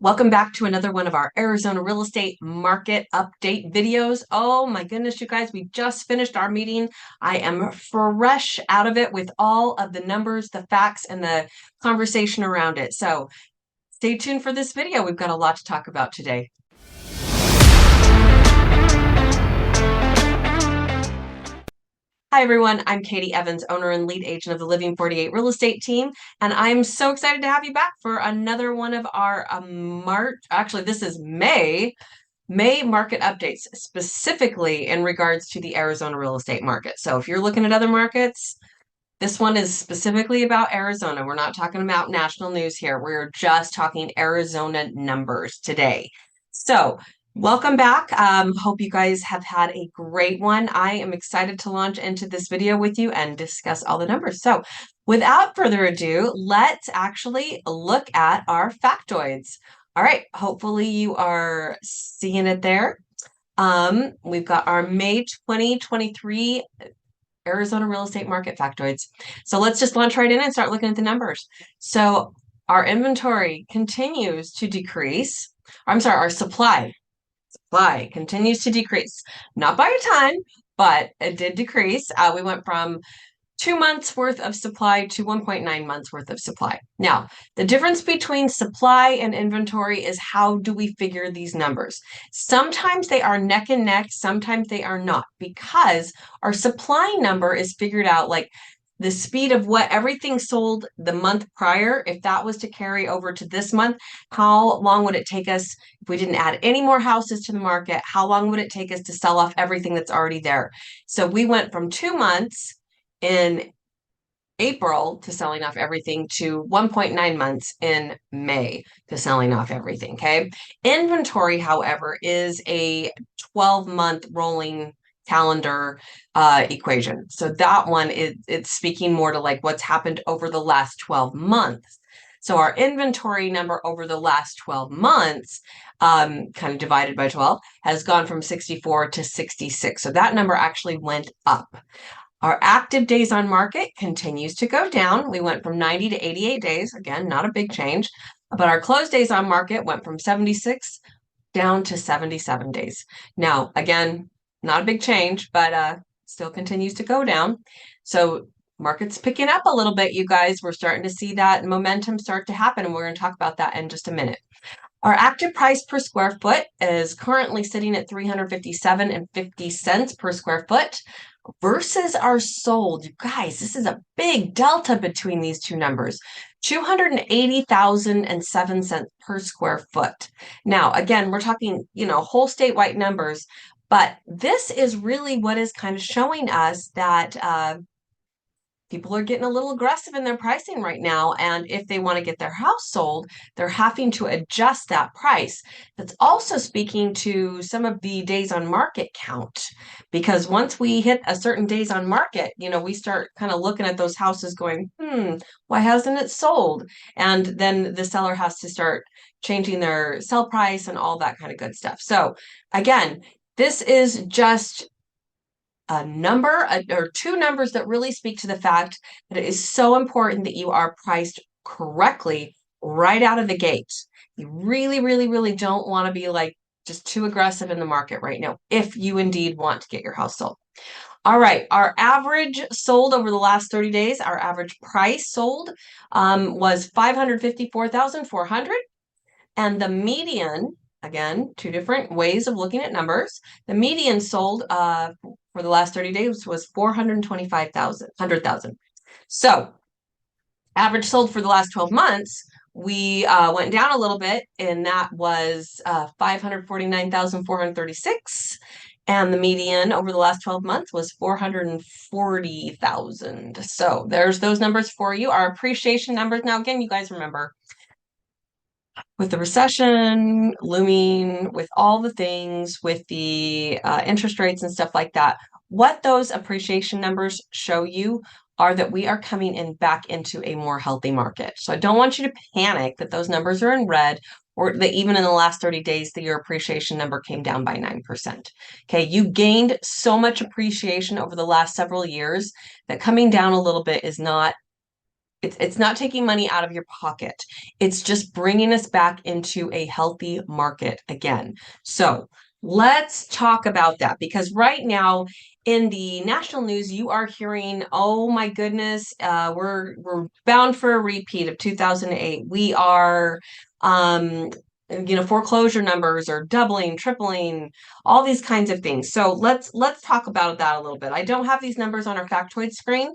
Welcome back to another one of our Arizona real estate market update videos. Oh my goodness, you guys, we just finished our meeting. I am fresh out of it with all of the numbers, the facts, and the conversation around it. So stay tuned for this video. We've got a lot to talk about today. Hi everyone, I'm Katie Evans, owner and lead agent of the Living 48 real estate team, and I'm so excited to have you back for another one of our this is May market updates, specifically in regards to the Arizona real estate market. So if you're looking at other markets, this one is specifically about Arizona. We're not talking about national news here. We're just talking Arizona numbers today. So welcome back. Hope you guys have had a great one. I am excited to launch into this video with you and discuss all the numbers. So without further ado, let's actually look at our factoids. All right, hopefully you are seeing it there. We've got our May 2023 Arizona real estate market factoids. So let's just launch right in and start looking at the numbers. So our inventory continues to decrease. I'm sorry, our supply continues to decrease. Not by a ton, but it did decrease. We went from 2 months worth of supply to 1.9 months worth of supply. Now, the difference between supply and inventory is how do we figure these numbers? Sometimes they are neck and neck, sometimes they are not, because our supply number is figured out like the speed of what everything sold the month prior. If that was to carry over to this month, how long would it take us if we didn't add any more houses to the market? How long would it take us to sell off everything that's already there? So we went from 2 months in April to selling off everything to 1.9 months in May to selling off everything. Okay. Inventory, however, is a 12-month rolling calendar equation. So that one it's speaking more to like what's happened over the last 12 months. So our inventory number over the last 12 months, kind of divided by 12, has gone from 64 to 66. So that number actually went up. Our active days on market continues to go down. We went from 90 to 88 days. Again, not a big change, but our closed days on market went from 76 down to 77 days. Now, again, not a big change, but still continues to go down. So market's picking up a little bit, you guys. We're starting to see that momentum start to happen, and we're going to talk about that in just a minute. Our active price per square foot is currently sitting at $357.50 per square foot versus our sold. You guys, this is a big delta between these two numbers. $280,007 per square foot. Now, again, we're talking, whole statewide numbers, but this is really what is kind of showing us that people are getting a little aggressive in their pricing right now. And if they want to get their house sold, they're having to adjust that price. That's also speaking to some of the days on market count, because once we hit a certain days on market, we start kind of looking at those houses going, why hasn't it sold? And then the seller has to start changing their sell price and all that kind of good stuff. So again, this is just a number or two numbers that really speak to the fact that it is so important that you are priced correctly right out of the gate. You really, really, really don't want to be like just too aggressive in the market right now if you indeed want to get your house sold. All right, our average sold over the last 30 days, our average price sold was $554,400, and the median, again, two different ways of looking at numbers. The median sold for the last 30 days was 100,000. So average sold for the last 12 months, we went down a little bit, and that was 549,436. And the median over the last 12 months was 440,000. So there's those numbers for you. Our appreciation numbers. Now, again, you guys remember, with the recession looming, with all the things, with the interest rates and stuff like that, what those appreciation numbers show you are that we are coming in back into a more healthy market. So I don't want you to panic that those numbers are in red, or that even in the last 30 days, that your appreciation number came down by 9%. Okay, you gained so much appreciation over the last several years that coming down a little bit is not It's not taking money out of your pocket. It's just bringing us back into a healthy market again. So let's talk about that because right now in the national news, you are hearing, oh my goodness, we're bound for a repeat of 2008. We are, foreclosure numbers are doubling, tripling, all these kinds of things. So let's talk about that a little bit. I don't have these numbers on our factoid screen,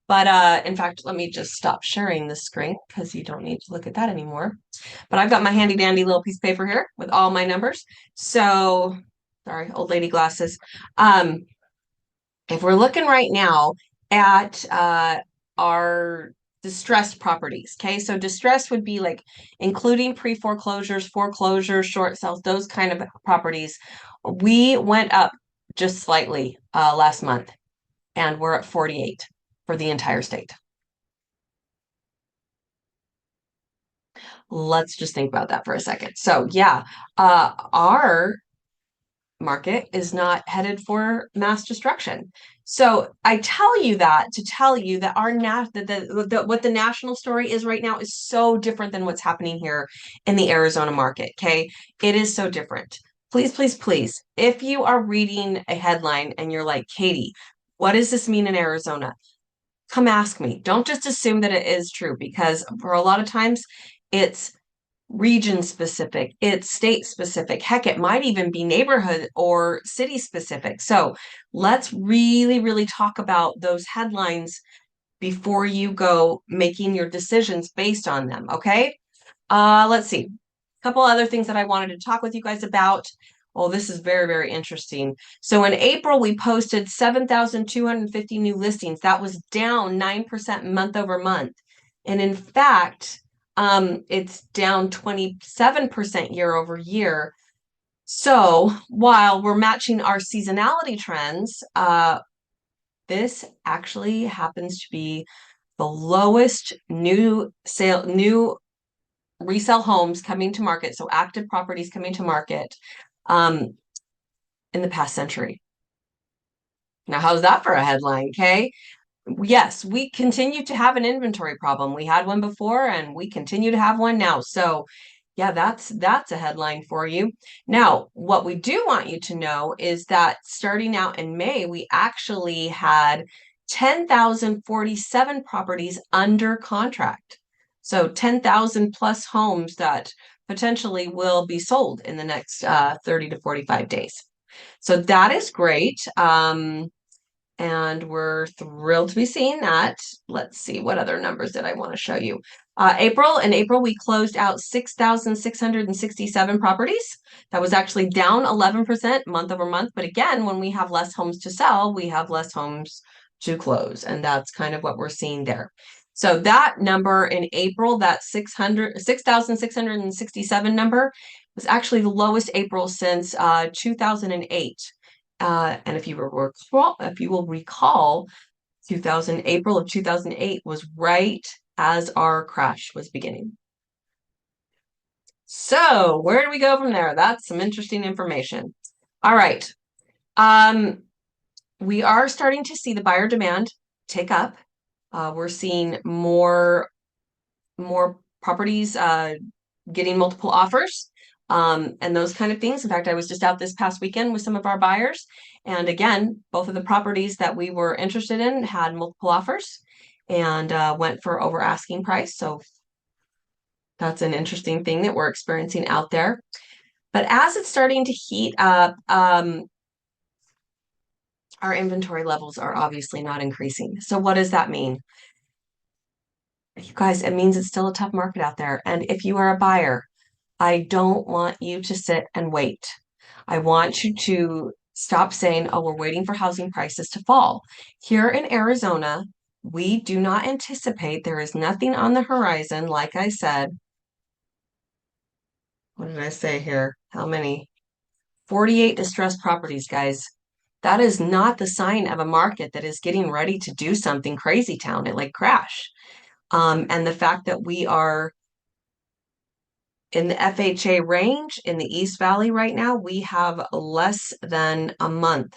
but in fact, let me just stop sharing the screen because you don't need to look at that anymore. But I've got my handy dandy little piece of paper here with all my numbers. So, sorry, old lady glasses. If we're looking right now at our distressed properties, okay? So distressed would be like including pre-foreclosures, foreclosures, short sales, those kind of properties. We went up just slightly last month and we're at 48 for the entire state. Let's just think about that for a second. So yeah, our market is not headed for mass destruction. So I tell you that to tell you that what the national story is right now is so different than what's happening here in the Arizona market. Okay, it is so different. Please, please, please, if you are reading a headline and you're like, Katie, what does this mean in Arizona? Come ask me. Don't just assume that it is true because for a lot of times it's region specific, it's state specific. Heck, it might even be neighborhood or city specific. So let's really, really talk about those headlines before you go making your decisions based on them. Okay. Let's see. A couple other things that I wanted to talk with you guys about. Oh, this is very, very interesting. So in April, we posted 7,250 new listings. That was down 9% month over month. And in fact, it's down 27% year over year. So while we're matching our seasonality trends, this actually happens to be the lowest new resale homes coming to market, so active properties coming to market um, in the past century. Now, how's that for a headline, okay? Yes, we continue to have an inventory problem. We had one before and we continue to have one now. So yeah, that's a headline for you. Now, what we do want you to know is that starting out in May, we actually had 10,047 properties under contract. So 10,000 plus homes that potentially will be sold in the next 30 to 45 days. So that is great. And we're thrilled to be seeing that. Let's see, what other numbers did I want to show you? In April, we closed out 6,667 properties. That was actually down 11% month over month. But again, when we have less homes to sell, we have less homes to close. And that's kind of what we're seeing there. So that number in April, that 6,667 number was actually the lowest April since 2008. And if you will recall, April of 2008 was right as our crash was beginning. So where do we go from there? That's some interesting information. All right. We are starting to see the buyer demand take up. We're seeing more properties getting multiple offers. And those kind of things. In fact, I was just out this past weekend with some of our buyers. And again, both of the properties that we were interested in had multiple offers and went for over asking price. So that's an interesting thing that we're experiencing out there. But as it's starting to heat up, our inventory levels are obviously not increasing. So what does that mean? You guys, it means it's still a tough market out there. And if you are a buyer, I don't want you to sit and wait. I want you to stop saying, oh, we're waiting for housing prices to fall. Here in Arizona, we do not anticipate, there is nothing on the horizon. Like I said, what did I say here? How many? 48 distressed properties, guys. That is not the sign of a market that is getting ready to do something crazy town, it like crash. And the fact that we are in the FHA range in the East Valley right now, we have less than a month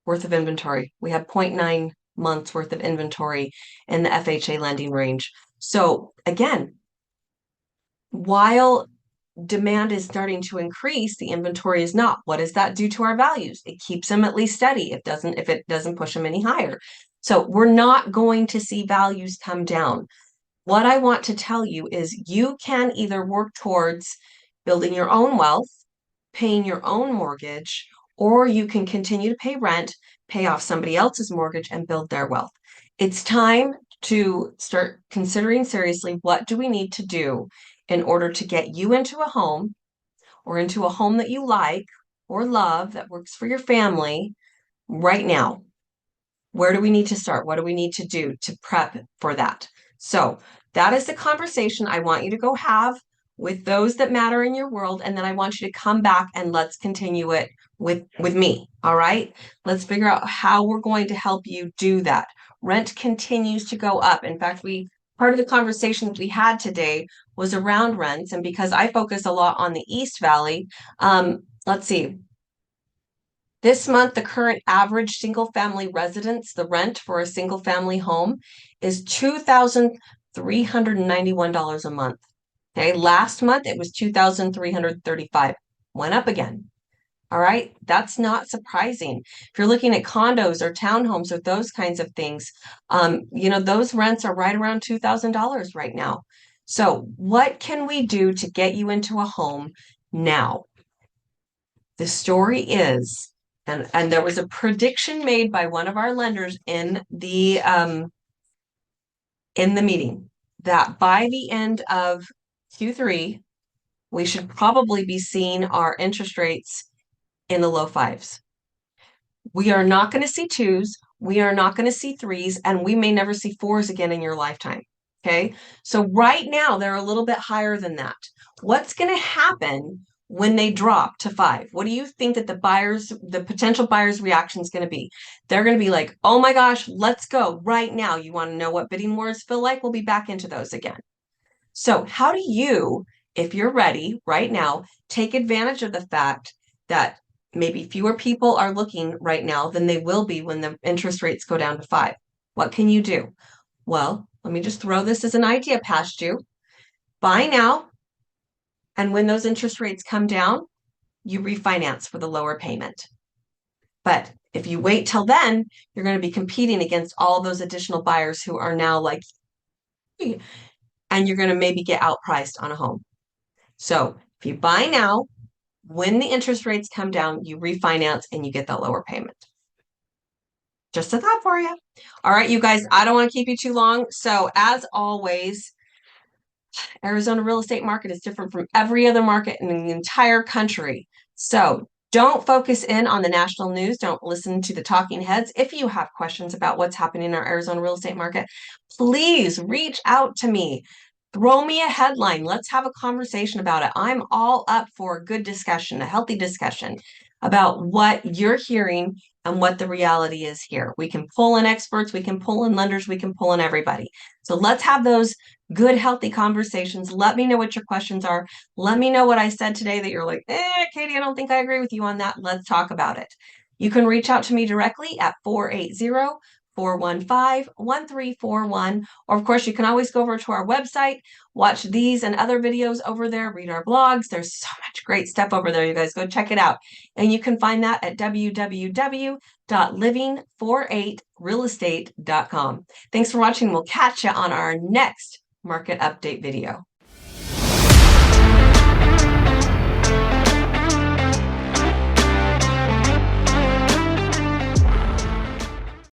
worth of inventory. We have 0.9 months worth of inventory in the FHA lending range. So again, while demand is starting to increase, the inventory is not. What does that do to our values? It keeps them at least steady. If it doesn't push them any higher. So we're not going to see values come down. What I want to tell you is you can either work towards building your own wealth, paying your own mortgage, or you can continue to pay rent, pay off somebody else's mortgage, and build their wealth. It's time to start considering seriously, what do we need to do in order to get you into a home or into a home that you like or love that works for your family right now? Where do we need to start? What do we need to do to prep for that? So that is the conversation I want you to go have with those that matter in your world. And then I want you to come back and let's continue it with me. All right. Let's figure out how we're going to help you do that. Rent continues to go up. In fact, part of the conversation that we had today was around rents. And because I focus a lot on the East Valley, let's see. This month, the current average single family residence, the rent for a single family home is $2,391 a month. Okay, last month it was $2,335. Went up again. All right, that's not surprising. If you're looking at condos or townhomes or those kinds of things, those rents are right around $2,000 right now. So, what can we do to get you into a home now? The story is, and there was a prediction made by one of our lenders in the meeting that by the end of Q3, we should probably be seeing our interest rates in the low fives. We are not going to see twos. We are not going to see threes, and we may never see fours again in your lifetime. Okay. So right now they're a little bit higher than that. What's going to happen when they drop to five? What do you think that the potential buyers' reaction is going to be? They're going to be like, oh my gosh, let's go right now. You want to know what bidding wars feel like? We'll be back into those again. So how do you, if you're ready right now, take advantage of the fact that maybe fewer people are looking right now than they will be when the interest rates go down to five? What can you do? Well, let me just throw this as an idea past you. Buy now, and when those interest rates come down, you refinance for the lower payment. But if you wait till then, you're going to be competing against all those additional buyers who are now like, and you're going to maybe get outpriced on a home. So if you buy now, when the interest rates come down, you refinance and you get that lower payment. Just a thought for you. All right, you guys, I don't want to keep you too long. So as always, Arizona real estate market is different from every other market in the entire country. So don't focus in on the national news. Don't listen to the talking heads. If you have questions about what's happening in our Arizona real estate market, please reach out to me. Throw me a headline. Let's have a conversation about it. I'm all up for a good discussion, a healthy discussion about what you're hearing and what the reality is here. We can pull in experts, we can pull in lenders, we can pull in everybody. So let's have those good, healthy conversations. Let me know what your questions are. Let me know what I said today that you're like, Katie, I don't think I agree with you on that. Let's talk about it. You can reach out to me directly at 480-415-1341. Or of course, you can always go over to our website, watch these and other videos over there, read our blogs. There's so much great stuff over there. You guys go check it out. And you can find that at www.living48realestate.com. Thanks for watching. We'll catch you on our next market update video.